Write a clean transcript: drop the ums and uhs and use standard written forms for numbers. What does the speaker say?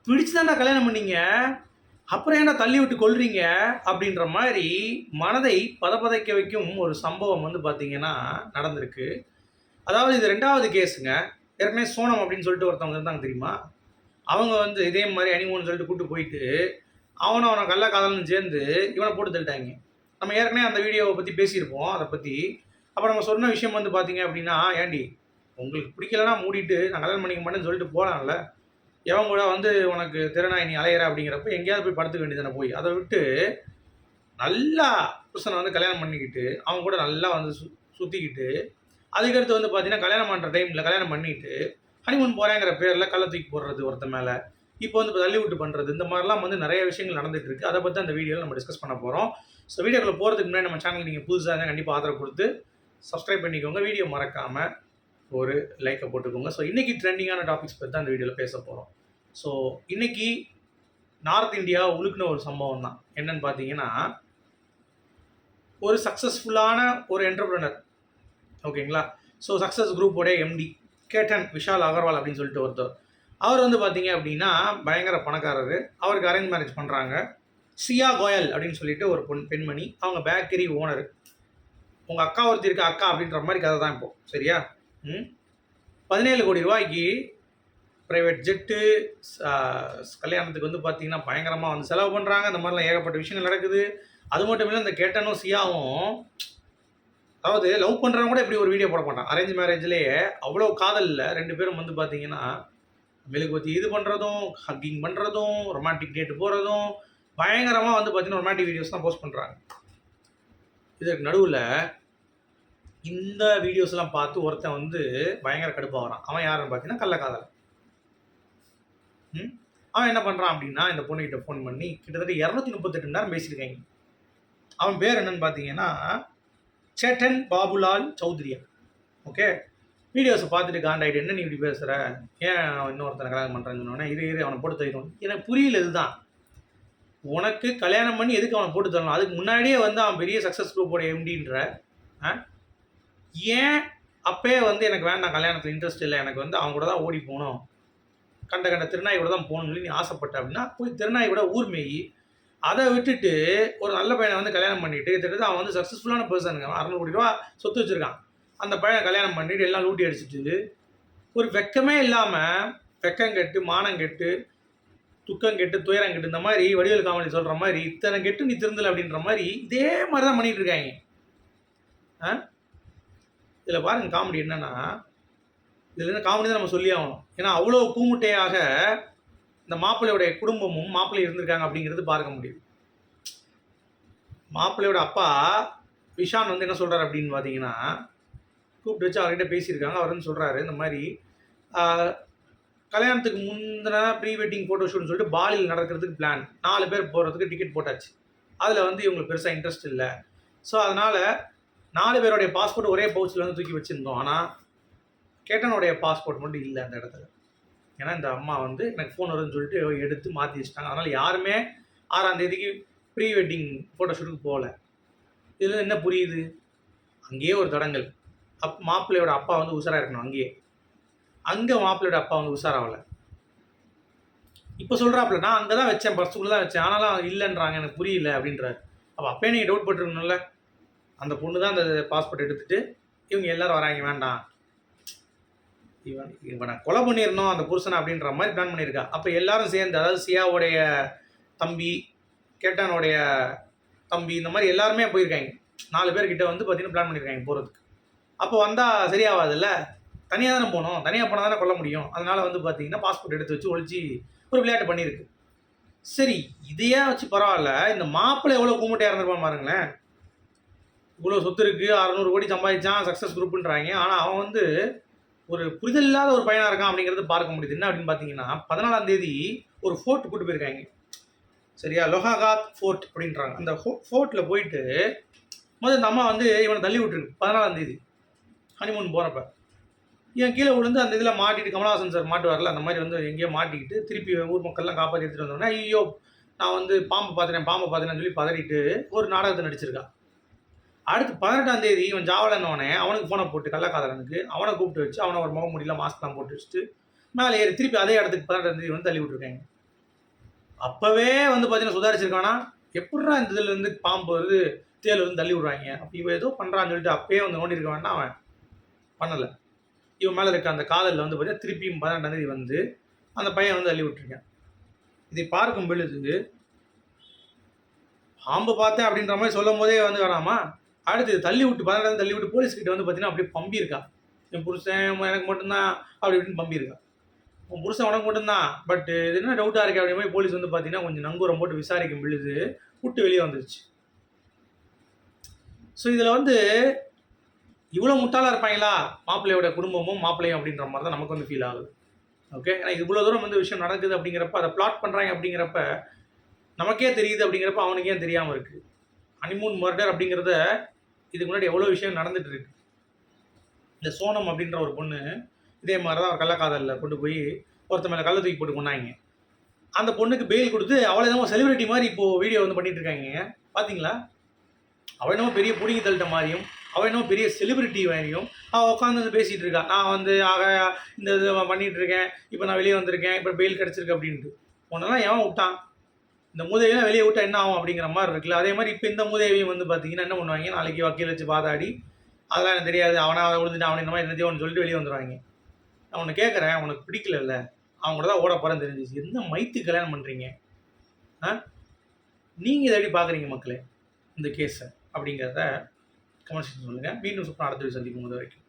பிடிச்சு தான்டா கல்யாணம் பண்ணீங்க, அப்புறம் ஏன்டா தள்ளி விட்டு கொல்றீங்க அப்படின்ற மாதிரி மனதை பதபதைக்க வைக்கும் ஒரு சம்பவம் வந்து பார்த்தீங்கன்னா நடந்திருக்கு. அதாவது இது 2வது கேஸுங்க. ஏற்கனவே சோனம் அப்படின்னு சொல்லிட்டு ஒருத்தவங்க இருந்தாங்க தெரியுமா? அவங்க வந்து இதே மாதிரி ஹனிமூன் சொல்லிட்டு கூட்டு போயிட்டு, அவன கள்ளக்காதலன்னு சேர்ந்து இவன போட்டு தள்ளிட்டாங்க. நம்ம ஏற்கனவே அந்த வீடியோவை பத்தி பேசியிருப்போம். அத பத்தி. அப்ப நம்ம சொன்ன விஷயம் வந்து பார்த்தீங்க அப்படின்னா, "ஏன்டி உங்களுக்கு பிடிக்கலன்னா மூடிட்டு நான் கல்யாணம் பண்ணிக்க மாட்டேன்னு சொல்லிட்டு போலாம்ல. எவன் கூட வந்து உனக்கு தெருநாய் நீ அலையிற அப்படிங்கிறப்ப எங்கேயாவது போய் படுத்துக்க வேண்டியது தானே போய். அத விட்டு நல்லா புருஷன வந்து கல்யாணம் பண்ணிக்கிட்டு, அவங்க கூட நல்லா வந்து சுத்திக்கிட்டு, அதுக்கடுத்து வந்து பார்த்தீங்கன்னா, கல்யாணம் பண்ற டைம்ல கல்யாணம் பண்ணிட்டு, ஹனிமூன் போறேங்கிற பேர்ல கல்ல தூக்கி போடுறது ஒருத்தன் மேல. இப்போ வந்து தள்ளி விட்டு பண்றது. இந்த மாரிலாம் வந்து நெறைய விஷயங்கள் நடந்துட்டு இருக்கு. அத பத்தி அந்த வீடியோல நம்ம டிஸ்கஸ் பண்ண போறோம். ஸோ வீடியோக்குள்ள போறதுக்கு முன்னாடி நம்ம சேனலுக்கு நீங்க புதுசா இருந்தா கண்டிப்பா ஆதரவு குடுத்து சப்ஸ்கிரைப் பண்ணிக்கோங்க. வீடியோ மறக்காம ஒரு லைக்க போட்டுக்கோங்க. ஸோ இன்னைக்கு ட்ரெண்டிங்கான டாபிக்ஸ் பத்தி தான் இந்த வீடியோல பேச போறோம். ஸோ இன்னைக்கு நார்த் இந்தியா உலுக்குன ஒரு சம்பவம் தான். என்னன்னு பார்த்தீங்கன்னா, ஒரு சக்சஸ்ஃபுல்லான ஒரு என்டர்பிரினர் ஓகேங்களா? ஸோ சக்சஸ் குரூப்போட எம்டி கேட்டன் விஷால் அகர்வால் அப்படின்னு சொல்லிட்டு ஒருத்தர். அவர் வந்து பார்த்தீங்க அப்படின்னா பயங்கர பணக்காரரு. அவருக்கு அரேஞ்ச் மேரேஜ் பண்ணுறாங்க. சியா கோயல் அப்படின்னு சொல்லிட்டு ஒரு பெண்மணி. அவங்க பேக்கரி ஓனர். உங்க அக்கா ஒருத்தி இருக்கா அக்கா அப்படின்ற மாதிரி கதை தான் இப்போ. சரியா? 17 கோடி ரூபாய்க்கு பிரைவேட் ஜெட்டு, கல்யாணத்துக்கு வந்து பார்த்தீங்கன்னா பயங்கரமாக வந்து செலவு பண்ணுறாங்க. இந்த மாதிரிலாம் ஏகப்பட்ட விஷயங்கள் நடக்குது. அது மட்டும் இல்லை இந்த கேட்டனும் சியாவும் அதாவது லவ் பண்ணுறவங்க கூட இப்படி ஒரு வீடியோ போட மாட்டான். அரேஞ்ச் மேரேஜ்லேயே அவ்வளோ காதல் இல்லை. 2 பேரும் வந்து பார்த்தீங்கன்னா மெழுகுவத்தி இது பண்ணுறதும், ஹக்கிங் பண்ணுறதும், ரொமான்டிக் டேட் போகிறதும், பயங்கரமாக வந்து பார்த்தீங்கன்னா ரொமான்டிக் வீடியோஸ் தான் போஸ்ட் பண்ணுறாங்க. இதற்கு நடுவில் இந்த வீடியோஸ்லாம் பார்த்து ஒருத்தன் வந்து பயங்கர கடுப்பாகிறான். அவன் யாருன்னு பார்த்தீங்கன்னா கள்ளக்காதலன். அவன் என்ன பண்ணுறான் அப்படின்னா இந்த பொண்ணுகிட்ட ஃபோன் பண்ணி கிட்டத்தட்ட 238 மணி நேரம் பேசியிருக்காங்க. அவன் பேர் என்னன்னு பார்த்தீங்கன்னா சேட்டன் பாபுலால் சௌத்ரியா. ஓகே, வீடியோஸை பார்த்துட்டு காண்டாயிட்டு என்ன நீ இப்படி பேசுகிற, ஏன் இன்னொருத்தனை கல்யாணம் பண்ணுறேன்னு சொன்னோன்னே இரு அவனை போட்டு தரணும். எனக்கு புரியல. இதுதான் உனக்கு கல்யாணம் பண்ணி எதுக்கு அவனை போட்டு தரணும்? அதுக்கு முன்னாடியே வந்து அவன் பெரிய சக்ஸஸ் குரூப்போட எம்டின்ற ஏன் அப்பயே வந்து எனக்கு வேண்டாம் கல்யாணத்தில் இன்ட்ரெஸ்ட் இல்லை, எனக்கு வந்து அவங்க கூட தான் ஓடி போகணும், கண்ட திருநாய் கூட தான் போகணும்னு சொல்லி நீ ஆசைப்பட்ட அப்படின்னா போய் திருநாய் கூட ஊர் மேயி. அதை விட்டுட்டு ஒரு நல்ல பையனை வந்து கல்யாணம் பண்ணிட்டு கிட்டத்தட்ட அவன் வந்து சக்ஸஸ்ஃபுல்லான பர்சனுங்க. 600 கோடி ரூபா சொத்து வச்சுருக்கான். அந்த பையனை கல்யாணம் பண்ணிட்டு எல்லாம் லூட்டி அடிச்சுட்டு ஒரு வெக்கமே இல்லாமல் வெக்கம் கெட்டு மானம் கெட்டு துக்கம் கெட்டு துயரம் கெட்டு இந்த மாதிரி வடிவேல் காமெடி சொல்கிற மாதிரி இத்தனை கெட்டு நீ திருந்தலை அப்படின்ற மாதிரி இதே மாதிரி தான் பண்ணிட்டு இருக்காங்க. இதில் பாருங்க காமெடி என்னன்னா, இதில் என்ன காமெடி தான் நம்ம சொல்லி ஆகணும். ஏன்னா அவ்வளோ கூமுட்டையாக இந்த மாப்பிள்ளையோடைய குடும்பமும் மாப்பிள்ளை இருந்திருக்காங்க அப்படிங்கிறது பார்க்க முடியும். மாப்பிள்ளையோட அப்பா விஷான் வந்து என்ன சொல்கிறார் அப்படின்னு பார்த்தீங்கன்னா, கூப்பிட்டு வச்சு அவர்கிட்ட பேசியிருக்காங்க. அவர் வந்து சொல்கிறாரு இந்த மாதிரி கல்யாணத்துக்கு முந்தின ப்ரீ வெட்டிங் ஃபோட்டோ ஷூட்னு சொல்லிட்டு பாலில் நடக்கிறதுக்கு பிளான். 4 பேர் போகிறதுக்கு டிக்கெட் போட்டாச்சு. அதில் வந்து இவங்களுக்கு பெருசாக இன்ட்ரெஸ்ட் இல்லை. ஸோ அதனால் 4 பேருடைய பாஸ்போர்ட் ஒரே பவுச்சில் வந்து தூக்கி வச்சுருந்தோம். ஆனால் கேட்டனுடைய பாஸ்போர்ட் மட்டும் இல்லை அந்த இடத்துல. ஏன்னா இந்த அம்மா வந்து எனக்கு ஃபோன் வருதுன்னு சொல்லிட்டு எடுத்து மாற்றி வச்சுட்டாங்க. அதனால் யாருமே 6ஆம் தேதிக்கு ப்ரீ வெட்டிங் ஃபோட்டோ ஷூட்டுக்கு போகல. இதில் என்ன புரியுது? அங்கேயே ஒரு தடங்கல். மாப்பிள்ளையோட அப்பா வந்து உஷாராக இருக்கணும். அங்கே மாப்பிள்ளையோட அப்பா வந்து உஷாராகலை. இப்போ சொல்கிறாப்புல நான் அங்கே தான் வச்சேன், பர்சுக்குள்ளே தான் வச்சேன், ஆனாலும் இல்லைன்றாங்க, எனக்கு புரியல அப்படின்றாரு. அப்போ அப்பயே நீங்கள் டவுட் பட்டுருக்கணும்ல, அந்த பொண்ணு தான் அந்த பாஸ்போர்ட் எடுத்துகிட்டு இவங்க எல்லோரும் வராங்க, வேண்டாம் இவனை கொலை பண்ணிடணும் அந்த புருஷனை அப்படின்ற மாதிரி பிளான் பண்ணியிருக்கா. அப்போ எல்லாரும் சேர்ந்து, அதாவது சியாவுடைய தம்பி, கேட்டானுடைய தம்பி, இந்த மாதிரி எல்லாருமே போயிருக்காங்க. 4 பேர்கிட்ட வந்து பார்த்தீங்கன்னா பிளான் பண்ணியிருக்காங்க போகிறதுக்கு. அப்போ வந்தால் சரியாகாதுல்ல, தனியாக தானே போகணும், தனியாக போனால் தானே கொல்ல முடியும். அதனால் வந்து பார்த்தீங்கன்னா பாஸ்போர்ட் எடுத்து வச்சு ஒழிச்சு ஒரு விளையாட்டு பண்ணியிருக்கு. சரி, இதையே வச்சு பரவாயில்ல, இந்த மாப்பிள்ளை எவ்வளோ கூமுட்டையாக இருந்திருப்பான் பாருங்களேன். இவ்வளோ சொத்து இருக்குது, 600 கோடி சம்பாதிச்சான், சக்ஸஸ் குரூப்புன்றாங்க. ஆனால் அவன் வந்து ஒரு புரிதல் இல்லாத ஒரு பையனாக இருக்கான் அப்படிங்கிறது பார்க்க முடியுது. என்ன அப்படின்னு பார்த்தீங்கன்னா 14ஆம் தேதி ஒரு ஃபோர்ட் கூட்டு போயிருக்காங்க. சரியா? லோஹாகாத் ஃபோர்ட் அப்படின்றாங்க. அந்த ஃபோர்ட்டில் போயிட்டு முதல் இந்த அம்மா வந்து இவனை தள்ளி விட்டுருக்கு 14ஆம் தேதி ஹனிமூன் போகிறப்ப. இவன் கீழே விழுந்து அந்த இதில் மாட்டிட்டு, கமலஹாசன் சார் மாட்டுவார்ல, அந்த மாதிரி வந்து எங்கேயோ மாட்டிக்கிட்டு திருப்பி ஊர் மக்கள்லாம் காப்பாற்றி எடுத்துகிட்டு வந்தோடனே ஐயோ நான் வந்து பாம்பை பார்த்துட்டேன்னு சொல்லி பதறிட்டு ஒரு நாடகத்தை நடிச்சிருக்கான். அடுத்து 18ஆம் தேதி இவன் ஜாவலன்னோடனே அவனுக்கு ஃபோனை போட்டு கள்ளக்காதலனுக்கு அவனை கூப்பிட்டு வச்சு அவனை ஒரு முகம் முடியல மாஸ்க்லாம் போட்டு வச்சுட்டு மேலே ஏறி திருப்பி அதே இடத்துக்கு 18ஆம் தேதி வந்து தள்ளி விட்டுருக்காங்க. அப்போவே வந்து பார்த்தீங்கன்னா சுதாரிச்சிருக்கானா, எப்புட்றா இந்த இதுலேருந்து பாம்பு வருது, தேள் வந்து தள்ளி விடுறாய்ங்க. அப்ப இவன் ஏதோ பண்றான்னு சொல்லிட்டு அப்பயே வந்து நோண்டியிருக்க வேண்டாம் அவன். பண்ணல. இவன் மேல இருக்க அந்த காதல்ல வந்து பார்த்தீங்கன்னா, திருப்பியும் 18ஆம் தேதி வந்து அந்த பையன் வந்து தள்ளி விட்டுருக்கான். இதை பார்க்கும் பொழுது, பாம்பு பார்த்தேன் அப்படின்ற மாரி சொல்லும்போதே வந்து வேணாமா? அடுத்து தள்ளி விட்டு 18ஆம் தள்ளி விட்டு போலீஸ் கிட்ட வந்து பார்த்தீங்கன்னா, அப்படியே பம்பியிருக்கா. என் புருஷன் எனக்கு மட்டும் தான் அப்படி இப்படின்னு பம்பியிருக்கா. உன் புருஷன் உனக்கு மட்டும் தான். பட் இது என்ன டவுட்டா இருக்கே அப்படின்ற மாரி போலீஸ் வந்து பார்த்தீங்கன்னா, கொஞ்சம் நங்கூரம் போட்டு விசாரிக்கும் பொழுது, கூட்டு வெளிய வந்துருச்சு. ஸோ இதில வந்து இவ்வளோ முட்டாளா இருப்பாய்ங்களா? மாப்பிள்ளையோட குடும்பமும், மாப்பிள்ளையும் அப்படின்ற மாரி தான் நமக்கு வந்து ஃபீல் ஆகுது. ஓகே. ஏன்னா இவ்வளோ தூரம் வந்து விஷயம் நடக்குது அப்படிங்கிறப்ப, அத பிளாட் பண்றாங்க அப்படிங்கிறப்ப, நமக்கே தெரியுது அப்படிங்கிறப்ப அவனுக்கு ஏன் தெரியாம இருக்கு? ஹனிமூன் மர்டர் அப்படிங்கிறத இதுக்கு முன்னாடி எவ்வளோ விஷயம் நடந்துட்டு இருக்கு. இந்த சோனம் அப்படின்ற ஒரு பொண்ணு, இதே மாரி தான் ஒரு கள்ளக்காதல்ல கொண்டு போய் ஒருத்தன் மேல கல்ல தூக்கி போட்டு கொன்னாய்ங்க. அந்த பொண்ணுக்கு பெயில் குடுத்து, அவள என்னமோ செலிபிரிட்டி மாரி இப்போ வீடியோ வந்து பண்ணிட்டு இருக்காய்ங்கங்க. பார்த்தீங்களா? அவ என்னமோ பெரிய புடுங்கி தள்ளிட்ட மாரியும், அவ என்னமோ பெரிய செலிபிரிட்டி மாரியும், அவ உட்காந்து வந்து பேசிட்டு இருக்கா. நான் வந்து இந்த இத பண்ணிட்டு இருக்கேன். இப்ப நான் வெளிய வந்திருக்கேன். இப்ப பெயில் கிடைச்சிருக்கு அப்டின்ட்டு. உன்னலாம் எவன் வுட்டான்? இந்த மூதேவிலாம் வெளிய வுட்டா என்ன ஆகும்? அப்படிங்கிற மாரி இருக்குல்ல. அதே மாரி இப்ப இந்த மூதேவியும் வந்து பார்த்தீங்கன்னா, என்ன பண்ணுவாய்ங்க, நாளைக்கு வக்கீல் வச்சு வாதாடி, அதெல்லாம் எனக்கு தெரியாது. அவனா விழுந்துட்டான் அப்படின்ற மாரி என்னத்தையோ ஒண்ணு சொல்லிட்டு வெளிய வந்துருவாய்ங்க. நான் உன்ன கேட்கறேன், உனக்கு பிடிக்கலல்ல? அவன் கூட தான் ஓட போறேன்னு தெரிஞ்சுச்சு. எந்த மைத்துக்கு கல்யாணம் பண்றீங்க? ஆ? நீங்க இத எப்படி பார்க்குறீங்க மக்களே? இந்த கேஸ அப்படிங்கிறத கமெண்ட் செக்ஷன்ல சொல்லுங்க. மீண்டும் அடுத்த வீடியோ சந்திக்கும். அது வரைக்கும்.